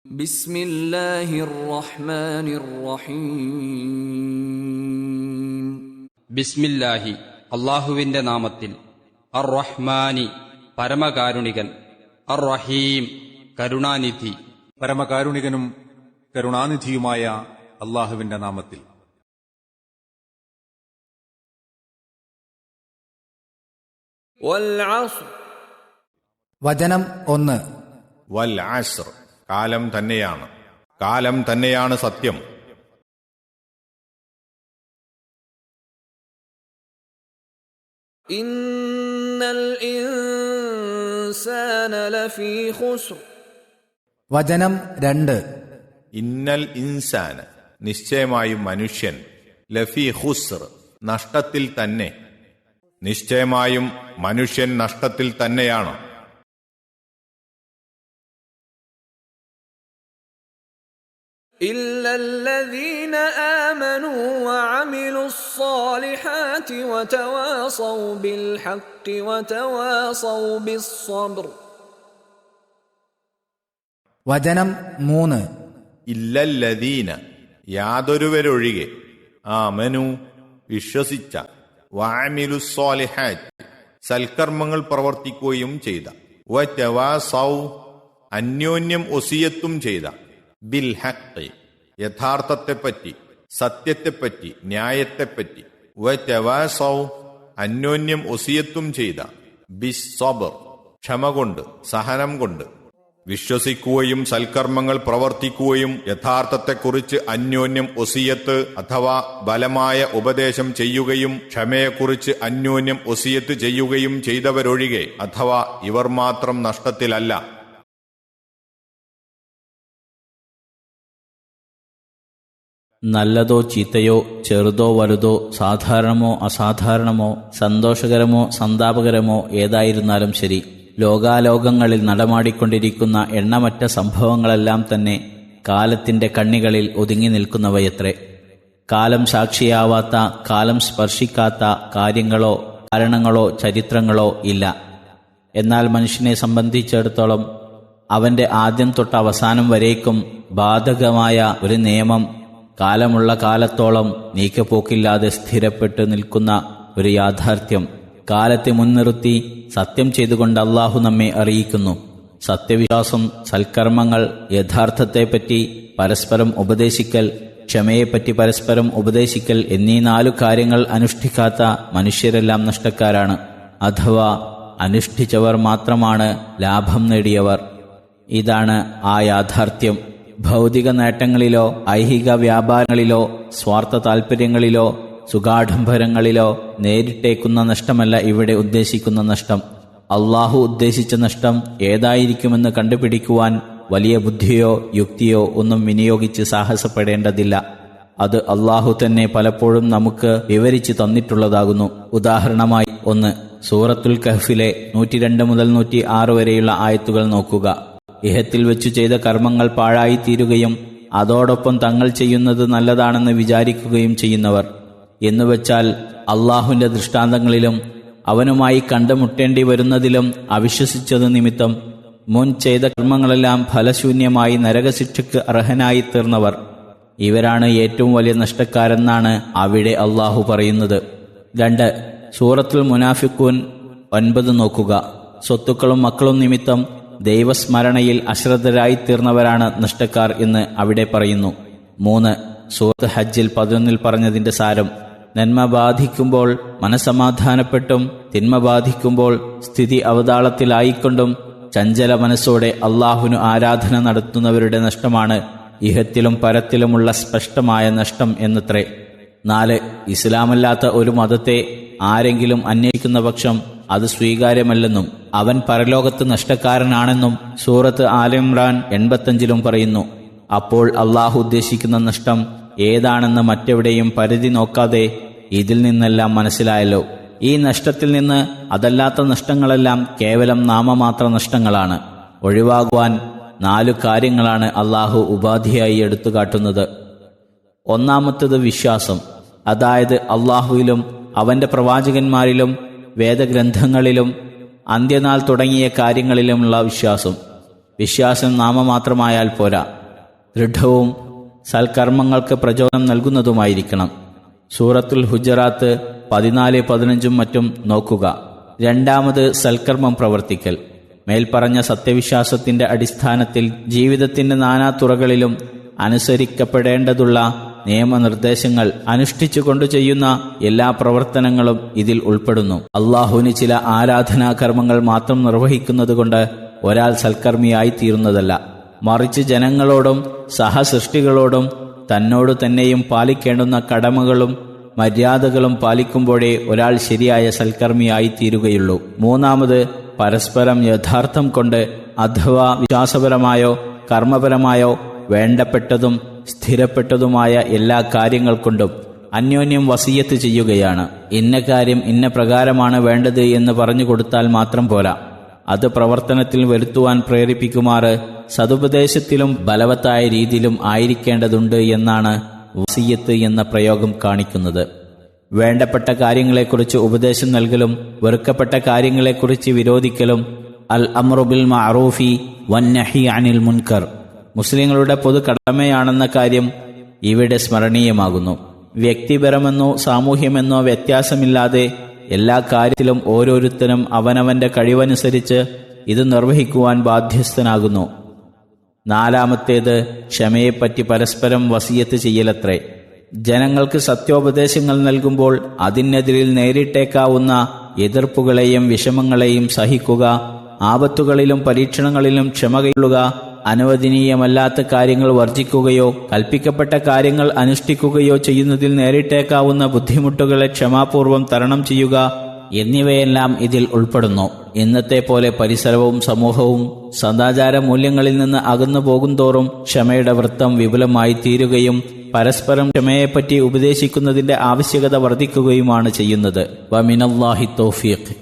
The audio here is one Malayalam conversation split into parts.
ബിസ്മില്ലാഹിർ റഹ്മാനിർ റഹീം. ബിസ്മില്ലാഹി അള്ളാഹുവിന്റെ നാമത്തിൽ. അർ റഹ്മാനി പരമകാരുണികൻ, അർ റഹീം കരുണാനിധി. പരമകാരുണികനും കരുണാനിധിയുമായ അള്ളാഹുവിന്റെ നാമത്തിൽ. വൽ അസ്ർ. വചനം 1. വൽ അസ്ർ, കാലം തന്നെയാണ്, കാലം തന്നെയാണ് സത്യം. ഇന്നൽ ഇൻസാന ലഫീ ഖുസ്ർ. വചനം 2. ഇന്നൽ ഇൻസാന, നിശ്ചയമായും മനുഷ്യൻ, ലഫീ ഖുസ്ർ, നഷ്ടത്തിൽ തന്നെ. നിശ്ചയമായും മനുഷ്യൻ നഷ്ടത്തിൽ തന്നെയാണ്. ഇല്ലല്ലദീന ആമനൂ വഅമിലുസ്സാലിഹാതി വതവാസൗ ബിൽ ഹഖ് വതവാസൗ ബിസ്സബ്ർ. വചനം 3. ഇല്ലല്ലദീന, യാതൊരുവരൊഴികെ, ആമനു, വിശ്വസിച്ച, വഅമിലുസ്സാലിഹാത്ത്, സൽക്കർമ്മങ്ങൾ പ്രവർത്തിക്കുകയും ചെയ്ത, വതവാസൗ, അന്യോന്യം ഒസിയത്തും ചെയ്ത, ബിൽ ഹഖ്, യഥാർത്ഥത്തെപ്പറ്റി, സത്യത്തെപ്പറ്റി, ന്യായത്തെപ്പറ്റി, വതവാസൗ, അന്യോന്യം ഒസിയത്തും ചെയ്ത, ബിസ്സബ്ർ, ക്ഷമ കൊണ്ട്, സഹനം കൊണ്ട്. വിശ്വസിക്കുകയും സൽക്കർമ്മങ്ങൾ പ്രവർത്തിക്കുകയും യഥാർത്ഥത്തെക്കുറിച്ച് അന്യോന്യം ഒസിയത്ത് അഥവാ ബലമായ ഉപദേശം ചെയ്യുകയും ക്ഷമയെക്കുറിച്ച് അന്യോന്യം ഒസിയത്ത് ചെയ്യുകയും ചെയ്തവരൊഴികെ അഥവാ ഇവർ മാത്രം നഷ്ടത്തിലല്ല. നല്ലതോ ചീത്തയോ, ചെറുതോ വലുതോ, സാധാരണമോ അസാധാരണമോ, സന്തോഷകരമോ സന്താപകരമോ ഏതായിരുന്നാലും ശരി, ലോകാലോകങ്ങളിൽ നടമാടിക്കൊണ്ടിരിക്കുന്ന എണ്ണമറ്റ സംഭവങ്ങളെല്ലാം തന്നെ കാലത്തിന്റെ കണ്ണികളിൽ ഒതുങ്ങി നിൽക്കുന്നവയത്രേ. കാലം സാക്ഷിയാവാത്ത, കാലം സ്പർശിക്കാത്ത കാര്യങ്ങളോ കാരണങ്ങളോ ചരിത്രങ്ങളോ ഇല്ല. എന്നാൽ മനുഷ്യനെ സംബന്ധിച്ചിടത്തോളം അവന്റെ ആദ്യം തൊട്ട് അവസാനം വരേക്കും ബാധകമായ ഒരു നിയമം, കാലമുള്ള കാലത്തോളം നീക്കപ്പോക്കില്ലാതെ സ്ഥിരപ്പെട്ടു നിൽക്കുന്ന ഒരു യാഥാർത്ഥ്യം, കാലത്തെ മുൻനിർത്തി സത്യം ചെയ്തുകൊണ്ട് അള്ളാഹു നമ്മെ അറിയിക്കുന്നു. സത്യവിശ്വാസം, സൽക്കർമ്മങ്ങൾ, യഥാർത്ഥത്തെപ്പറ്റി പരസ്പരം ഉപദേശിക്കൽ, ക്ഷമയെപ്പറ്റി പരസ്പരം ഉപദേശിക്കൽ എന്നീ 4 കാര്യങ്ങൾ അനുഷ്ഠിക്കാത്ത മനുഷ്യരെല്ലാം നഷ്ടക്കാരാണ്. അഥവാ അനുഷ്ഠിച്ചവർ മാത്രമാണ് ലാഭം നേടിയവർ. ഇതാണ് ആ യാഥാർത്ഥ്യം. ഭൗതിക നേട്ടങ്ങളിലോ ഐഹിക വ്യാപാരങ്ങളിലോ സ്വാർത്ഥ താൽപര്യങ്ങളിലോ സുഖാഡംബരങ്ങളിലോ നേരിട്ടേക്കുന്ന നഷ്ടമല്ല ഇവിടെ ഉദ്ദേശിക്കുന്ന നഷ്ടം. അള്ളാഹു ഉദ്ദേശിച്ച നഷ്ടം ഏതായിരിക്കുമെന്ന് കണ്ടുപിടിക്കുവാൻ വലിയ ബുദ്ധിയോ യുക്തിയോ ഒന്നും വിനിയോഗിച്ച് സാഹസപ്പെടേണ്ടതില്ല. അത് അള്ളാഹു തന്നെ പലപ്പോഴും നമുക്ക് വിവരിച്ചു തന്നിട്ടുള്ളതാകുന്നു. ഉദാഹരണമായി 1. സൂറത്തുൽ കഹ്ഫിലെ 102 മുതൽ 106 വരെയുള്ള ആയത്തുകൾ നോക്കുക. ഇഹത്തിൽ വെച്ചു ചെയ്ത കർമ്മങ്ങൾ പാഴായി തീരുകയും അതോടൊപ്പം തങ്ങൾ ചെയ്യുന്നത് നല്ലതാണെന്ന് വിചാരിക്കുകയും ചെയ്യുന്നവർ, എന്നുവെച്ചാൽ അള്ളാഹുവിന്റെ ദൃഷ്ടാന്തങ്ങളിലും അവനുമായി കണ്ടുമുട്ടേണ്ടി വരുന്നതിലും അവിശ്വസിച്ചത് നിമിത്തം മുൻ ചെയ്ത കർമ്മങ്ങളെല്ലാം ഫലശൂന്യമായി നരകശിക്ഷയ്ക്ക് അർഹനായി തീർന്നവർ. ഇവരാണ് ഏറ്റവും വലിയ നഷ്ടക്കാരെന്നാണ് അവിടെ അള്ളാഹു പറയുന്നത്. 2. സൂറത്തുൽ മുനാഫിഖൂൻ 9 നോക്കുക. സ്വത്തുക്കളും മക്കളും നിമിത്തം ദൈവസ്മരണയിൽ അശ്രദ്ധരായി തീർന്നവരാണ് നഷ്ടക്കാർ എന്ന് അവിടെ പറയുന്നു. 3. സൂറത്ത് ഹജ്ജിൽ 11 പറഞ്ഞതിന്റെ സാരം, നന്മ ബാധിക്കുമ്പോൾ മനസമാധാനപ്പെട്ടും തിന്മ ബാധിക്കുമ്പോൾ സ്ഥിതി അവതാളത്തിലായിക്കൊണ്ടും ചഞ്ചല മനസ്സോടെ അള്ളാഹുവിനു ആരാധന നടത്തുന്നവരുടെ നഷ്ടമാണ് ഇഹത്തിലും പരത്തിലുമുള്ള സ്പഷ്ടമായ നഷ്ടം എന്നത്രേ. 4. ഇസ്ലാമല്ലാത്ത ഒരു മതത്തെ ആരെങ്കിലും അന്വേഷിക്കുന്ന പക്ഷം അത് സ്വീകാര്യമല്ലെന്നും അവൻ പരലോകത്ത് നഷ്ടക്കാരനാണെന്നും സൂറത്ത് ആലിമ്രാൻ 85 പറയുന്നു. അപ്പോൾ അള്ളാഹു ഉദ്ദേശിക്കുന്ന നഷ്ടം ഏതാണെന്ന് മറ്റെവിടെയും പരിധി നോക്കാതെ ഇതിൽ നിന്നെല്ലാം മനസ്സിലായല്ലോ. ഈ നഷ്ടത്തിൽ നിന്ന് അതല്ലാത്ത നഷ്ടങ്ങളെല്ലാം കേവലം നാമമാത്ര നഷ്ടങ്ങളാണ്. ഒഴിവാകുവാൻ 4 കാര്യങ്ങളാണ് അള്ളാഹു ഉപാധിയായി എടുത്തുകാട്ടുന്നത്. ഒന്നാമത്തേത് വിശ്വാസം, അതായത് അള്ളാഹുവിലും അവന്റെ പ്രവാചകന്മാരിലും വേദഗ്രന്ഥങ്ങളിലും അന്ത്യനാൾ തുടങ്ങിയ കാര്യങ്ങളിലുമുള്ള വിശ്വാസം. വിശ്വാസം നാമമാത്രമായാൽ പോരാ, ദൃഢവും സൽക്കർമ്മങ്ങൾക്ക് പ്രചോദനം നൽകുന്നതുമായിരിക്കണം. സൂറത്തുൽ ഹുജറാത്ത് 14-15 മറ്റും നോക്കുക. രണ്ടാമത്, സൽക്കർമ്മം പ്രവർത്തിക്കൽ. മേൽപ്പറഞ്ഞ സത്യവിശ്വാസത്തിന്റെ അടിസ്ഥാനത്തിൽ ജീവിതത്തിന്റെ നാനാതുറകളിലും അനുസരിക്കപ്പെടേണ്ടതുള്ള നിയമനിർദ്ദേശങ്ങൾ അനുഷ്ഠിച്ചുകൊണ്ട് ചെയ്യുന്ന എല്ലാ പ്രവർത്തനങ്ങളും ഇതിൽ ഉൾപ്പെടുന്നു. അള്ളാഹുവിന് ചില ആരാധനാകർമ്മങ്ങൾ മാത്രം നിർവഹിക്കുന്നതുകൊണ്ട് ഒരാൾ സൽക്കർമ്മിയായി തീരുന്നതല്ല, മറിച്ച് ജനങ്ങളോടും സഹസൃഷ്ടികളോടും തന്നോട് തന്നെയും പാലിക്കേണ്ടുന്ന കടമകളും മര്യാദകളും പാലിക്കുമ്പോഴേ ഒരാൾ ശരിയായ സൽക്കർമ്മിയായി തീരുകയുള്ളൂ. മൂന്നാമത്, പരസ്പരം യഥാർത്ഥം കൊണ്ട് അഥവാ വിശ്വാസപരമായോ കർമ്മപരമായോ വേണ്ടപ്പെട്ടതും സ്ഥിരപ്പെട്ടതുമായ എല്ലാ കാര്യങ്ങൾ കൊണ്ടും അന്യോന്യം വസിയത്ത് ചെയ്യുകയാണ്. ഇന്ന കാര്യം ഇന്ന പ്രകാരമാണ് വേണ്ടത് എന്ന് പറഞ്ഞു കൊടുത്താൽ മാത്രം പോരാ, അത് പ്രവർത്തനത്തിൽ വരുത്തുവാൻ പ്രേരിപ്പിക്കുമാറ് സതുപദേശത്തിലും ബലവത്തായ രീതിയിലും ആയിരിക്കേണ്ടതുണ്ട് എന്നാണ് വസിയത്ത് എന്ന പ്രയോഗം കാണിക്കുന്നത്. വേണ്ടപ്പെട്ട കാര്യങ്ങളെക്കുറിച്ച് ഉപദേശം നൽകലും വെറുക്കപ്പെട്ട കാര്യങ്ങളെക്കുറിച്ച് വിരോധിക്കലും അൽ അംറു ബിൽ മഅറൂഫി വന്നഹി അനിൽ മുൻകർ മുസ്ലിങ്ങളുടെ പൊതു കടമയാണെന്ന കാര്യം ഇവിടെ സ്മരണീയമാകുന്നു. വ്യക്തിപരമെന്നോ സാമൂഹ്യമെന്നോ വ്യത്യാസമില്ലാതെ എല്ലാ കാര്യത്തിലും ഓരോരുത്തരും അവനവന്റെ കഴിവനുസരിച്ച് ഇത് നിർവഹിക്കുവാൻ ബാധ്യസ്ഥനാകുന്നു. നാലാമത്തേത്, ക്ഷമയെപ്പറ്റി പരസ്പരം വസിയത്ത് ചെയ്യലത്രേ. ജനങ്ങൾക്ക് സത്യോപദേശങ്ങൾ നൽകുമ്പോൾ അതിനെതിരിൽ നേരിട്ടേക്കാവുന്ന എതിർപ്പുകളെയും വിഷമങ്ങളെയും സഹിക്കുക, ആപത്തുകളിലും പരീക്ഷണങ്ങളിലും ക്ഷമ കൈക്കൊള്ളുക, അനുവദനീയമല്ലാത്ത കാര്യങ്ങൾ വർജിക്കുകയോ കൽപ്പിക്കപ്പെട്ട കാര്യങ്ങൾ അനുഷ്ഠിക്കുകയോ ചെയ്യുന്നതിൽ നേരിട്ടേക്കാവുന്ന ബുദ്ധിമുട്ടുകളെ ക്ഷമാപൂർവം തരണം ചെയ്യുക എന്നിവയെല്ലാം ഇതിൽ ഉൾപ്പെടുന്നു. ഇന്നത്തെ പോലെ പരിസരവും സമൂഹവും സദാചാര മൂല്യങ്ങളിൽ നിന്ന് അകന്നു പോകുന്തോറും ക്ഷമയുടെ വൃത്തം വിപുലമായി തീരുകയും പരസ്പരം ക്ഷമയെപ്പറ്റി ഉപദേശിക്കുന്നതിന്റെ ആവശ്യകത വർദ്ധിക്കുകയുമാണ് ചെയ്യുന്നത്. വമിനല്ലാഹി തൗഫീഖ്.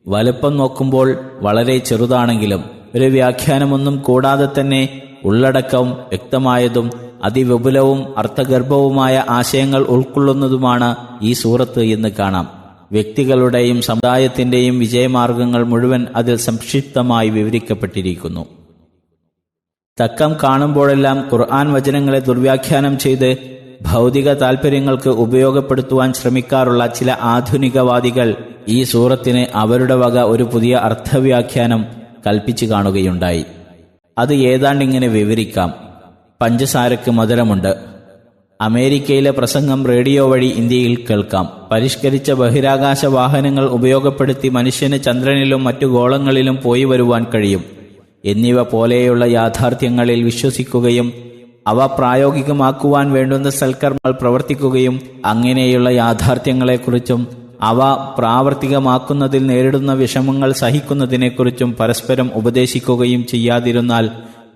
വലുപ്പം നോക്കുമ്പോൾ വളരെ ചെറുതാണെങ്കിലും ഒരു വ്യാഖ്യാനമൊന്നും കൂടാതെ തന്നെ ഉള്ളടക്കവും വ്യക്തമായതും അതിവിപുലവും അർത്ഥഗർഭവുമായ ആശയങ്ങൾ ഉൾക്കൊള്ളുന്നതുമാണ് ഈ സൂറത്ത് എന്ന് കാണാം. വ്യക്തികളുടെയും സമുദായത്തിന്റെയും വിജയമാർഗങ്ങൾ മുഴുവൻ അതിൽ സംക്ഷിപ്തമായി വിവരിക്കപ്പെട്ടിരിക്കുന്നു. തക്കം കാണുമ്പോഴെല്ലാം ഖുർആൻ വചനങ്ങളെ ദുർവ്യാഖ്യാനം ചെയ്ത് ഭൗതിക താൽപര്യങ്ങൾക്ക് ഉപയോഗപ്പെടുത്തുവാൻ ശ്രമിക്കാറുള്ള ചില ആധുനികവാദികൾ ഈ സൂറത്തിന് അവരുടെ വക ഒരു പുതിയ അർത്ഥവ്യാഖ്യാനം കൽപ്പിച്ചു കാണുകയുണ്ടായി. അത് ഏതാണ്ടിങ്ങനെ വിവരിക്കാം. പഞ്ചസാരക്ക് മധുരമുണ്ട്. അമേരിക്കയിലെ പ്രസംഗം റേഡിയോ വഴി ഇന്ത്യയിൽ കേൾക്കാം. പരിഷ്കരിച്ച ബഹിരാകാശ വാഹനങ്ങൾ ഉപയോഗപ്പെടുത്തി മനുഷ്യന് ചന്ദ്രനിലും മറ്റു ഗോളങ്ങളിലും പോയി വരുവാൻ കഴിയും എന്നിവ പോലെയുള്ള യാഥാർത്ഥ്യങ്ങളിൽ വിശ്വസിക്കുകയും അവ പ്രായോഗികമാക്കുവാൻ വേണ്ടുന്ന സൽക്കർമ്മങ്ങൾ പ്രവർത്തിക്കുകയും അങ്ങനെയുള്ള യാഥാർത്ഥ്യങ്ങളെക്കുറിച്ചും അവ പ്രാവർത്തികമാക്കുന്നതിൽ നേരിടുന്ന വിഷമങ്ങൾ സഹിക്കുന്നതിനെക്കുറിച്ചും പരസ്പരം ഉപദേശിക്കുകയും ചെയ്യാതിരുന്നാൽ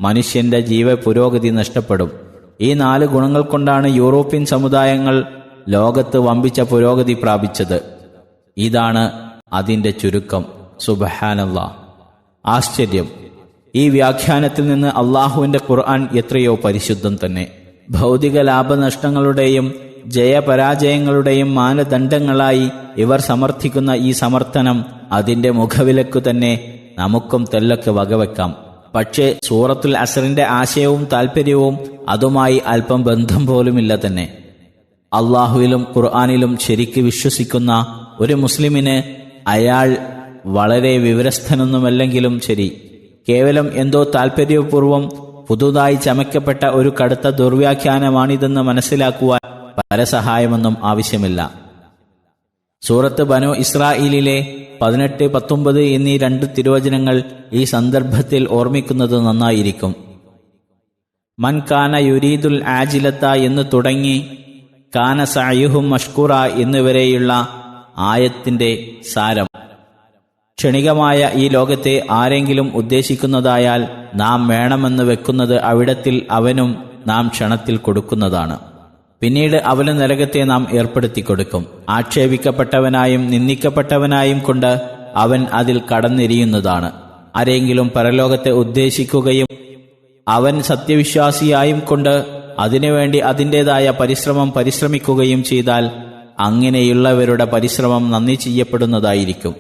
മനുഷ്യന്റെ പുരോഗതി നഷ്ടപ്പെടും. ഈ 4 ഗുണങ്ങൾ കൊണ്ടാണ് യൂറോപ്യൻ സമുദായങ്ങൾ ലോകത്ത് വമ്പിച്ച പുരോഗതി പ്രാപിച്ചത്. ഇതാണ് അതിന്റെ ചുരുക്കം. സുബ്ഹാനല്ലാഹ്. ആശ്ചര്യം! ഈ വ്യാഖ്യാനത്തിൽ നിന്ന് അള്ളാഹുവിന്റെ ഖുർആൻ എത്രയോ പരിശുദ്ധം തന്നെ. ഭൗതിക ലാഭനഷ്ടങ്ങളുടെയും ജയപരാജയങ്ങളുടെയും മാനദണ്ഡങ്ങളായി ഇവർ സമർത്ഥിക്കുന്ന ഈ സമർത്ഥനം അതിന്റെ മുഖവിലക്കു തന്നെ നമുക്കും തെല്ലൊക്കെ വകവെക്കാം. പക്ഷേ സൂറത്തുൽ അസ്റിന്റെ ആശയവും താൽപര്യവും അതുമായി അല്പം ബന്ധം പോലുമില്ല തന്നെ. അള്ളാഹുവിലും ഖുർആനിലും ശരിക്ക് വിശ്വസിക്കുന്ന ഒരു മുസ്ലിമിന് അയാൾ വളരെ വിവരസ്ഥനൊന്നുമല്ലെങ്കിലും ശരി, കേവലം എന്തോ താൽപര്യപൂർവം പുതുതായി ചമയ്ക്കപ്പെട്ട ഒരു കടുത്ത ദുർവ്യാഖ്യാനമാണിതെന്ന് മനസ്സിലാക്കുവാൻ പരസഹായമൊന്നും ആവശ്യമില്ല. സൂറത്ത് ബനു ഇസ്രായേലിലെ 18-19 എന്നീ 2 തിരുവചനങ്ങൾ ഈ സന്ദർഭത്തിൽ ഓർമ്മിക്കുന്നത് നന്നായിരിക്കും. മൻ കാന യുരീദുൽ ആജിലത്ത എന്ന് തുടങ്ങി കാന സഅയുഹും മഷ്കൂറ എന്നിവരെയുള്ള ആയത്തിന്റെ സാരം. ക്ഷണികമായ ഈ ലോകത്തെ ആരെങ്കിലും ഉദ്ദേശിക്കുന്നതായാൽ നാം വേണമെന്ന് വെക്കുന്നത് അവിടത്തിൽ അവനും നാം ക്ഷണത്തിൽ കൊടുക്കുന്നതാണ്. പിന്നീട് അവന് നരകത്തെ നാം ഏർപ്പെടുത്തി കൊടുക്കും. ആക്ഷേപിക്കപ്പെട്ടവനായും നിന്ദിക്കപ്പെട്ടവനായും കൊണ്ട് അവൻ അതിൽ കടന്നെരിയുന്നതാണ്. ആരെങ്കിലും പരലോകത്തെ ഉദ്ദേശിക്കുകയും അവൻ സത്യവിശ്വാസിയായും കൊണ്ട് അതിനുവേണ്ടി അതിൻ്റെതായ പരിശ്രമിക്കുകയും ചെയ്താൽ അങ്ങനെയുള്ളവരുടെ പരിശ്രമം നന്ദി ചെയ്യപ്പെടുന്നതായിരിക്കും.